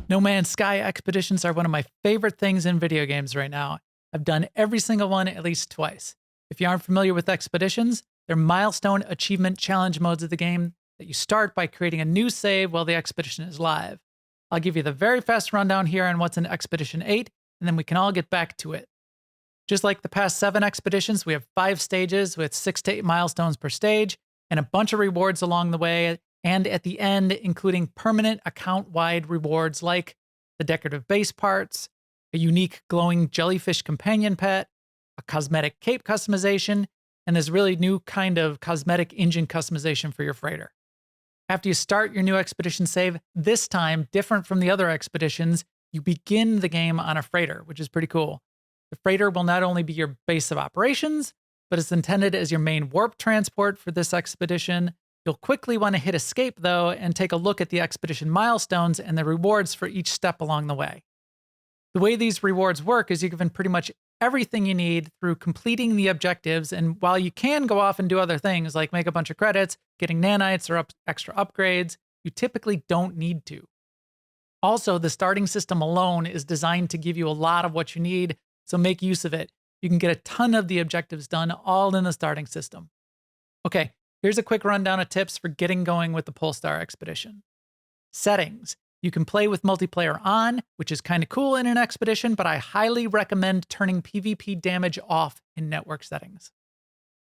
No Man's Sky expeditions are one of my favorite things in video games right now. I've done every single one at least twice. If you aren't familiar with expeditions, they're milestone achievement challenge modes of the game that you start by creating a new save while the expedition is live. I'll give you the very fast rundown here on what's in Expedition 8, and then we can all get back to it. Just like the past 7 expeditions, we have 5 stages with 6 to 8 milestones per stage, and a bunch of rewards along the way, and at the end, including permanent account-wide rewards like the decorative base parts, a unique glowing jellyfish companion pet, a cosmetic cape customization, and this really new kind of cosmetic engine customization for your freighter. After you start your new expedition save, this time, different from the other expeditions, you begin the game on a freighter, which is pretty cool. The freighter will not only be your base of operations, but it's intended as your main warp transport for this expedition. You'll quickly want to hit escape, though, and take a look at the expedition milestones and the rewards for each step along the way. The way these rewards work is you're given pretty much everything you need through completing the objectives, and while you can go off and do other things like make a bunch of credits, getting nanites, or extra upgrades, you typically don't need to. Also, the starting system alone is designed to give you a lot of what you need, so make use of it. You can get a ton of the objectives done all in the starting system. Okay, here's a quick rundown of tips for getting going with the Polestar expedition. Settings. You can play with multiplayer on, which is kind of cool in an expedition, but I highly recommend turning PvP damage off in network settings.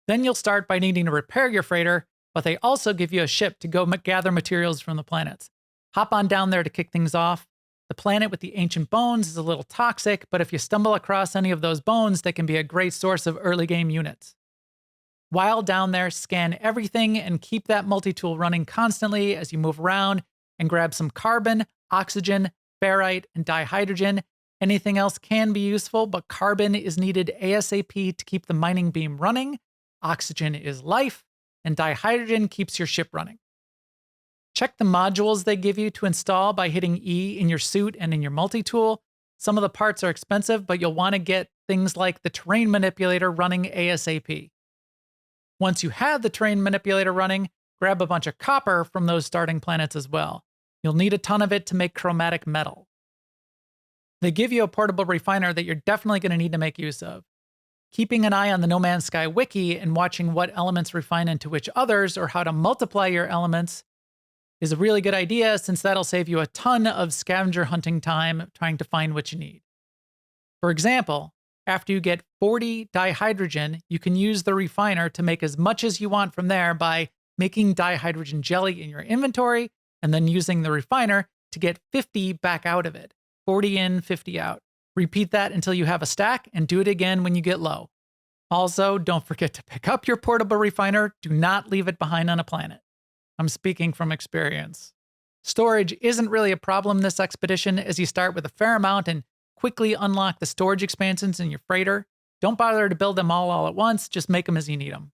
Then you'll start by needing to repair your freighter, but they also give you a ship to go gather materials from the planets. Hop on down there to kick things off. The planet with the ancient bones is a little toxic, but if you stumble across any of those bones, they can be a great source of early game units. While down there, scan everything and keep that multi-tool running constantly as you move around, and grab some carbon, oxygen, ferrite, and dihydrogen. Anything else can be useful, but carbon is needed ASAP to keep the mining beam running, oxygen is life, and dihydrogen keeps your ship running. Check the modules they give you to install by hitting E in your suit and in your multi-tool. Some of the parts are expensive, but you'll want to get things like the terrain manipulator running ASAP. Once you have the terrain manipulator running, grab a bunch of copper from those starting planets as well. You'll need a ton of it to make chromatic metal. They give you a portable refiner that you're definitely going to need to make use of. Keeping an eye on the No Man's Sky wiki and watching what elements refine into which others or how to multiply your elements is a really good idea, since that'll save you a ton of scavenger hunting time trying to find what you need. For example, after you get 40 dihydrogen, you can use the refiner to make as much as you want from there by making dihydrogen jelly in your inventory, and then using the refiner to get 50 back out of it. 40 in, 50 out. Repeat that until you have a stack, and do it again when you get low. Also, don't forget to pick up your portable refiner. Do not leave it behind on a planet. I'm speaking from experience. Storage isn't really a problem this expedition, as you start with a fair amount and quickly unlock the storage expansions in your freighter. Don't bother to build them all at once, just make them as you need them.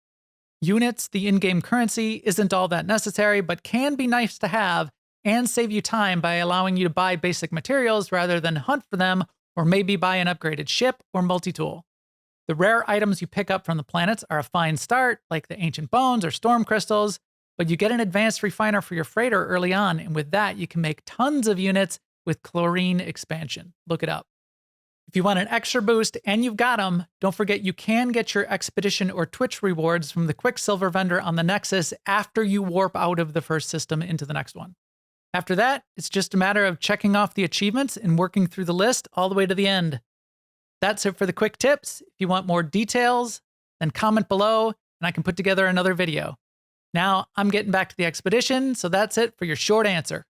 Units, the in-game currency, isn't all that necessary, but can be nice to have and save you time by allowing you to buy basic materials rather than hunt for them, or maybe buy an upgraded ship or multi-tool. The rare items you pick up from the planets are a fine start, like the ancient bones or storm crystals, but you get an advanced refiner for your freighter early on, and with that you can make tons of units with chlorine expansion. Look it up. If you want an extra boost and you've got them, don't forget you can get your Expedition or Twitch rewards from the Quicksilver vendor on the Nexus after you warp out of the first system into the next one. After that, it's just a matter of checking off the achievements and working through the list all the way to the end. That's it for the quick tips. If you want more details, then comment below and I can put together another video. Now I'm getting back to the expedition, so that's it for your short answer.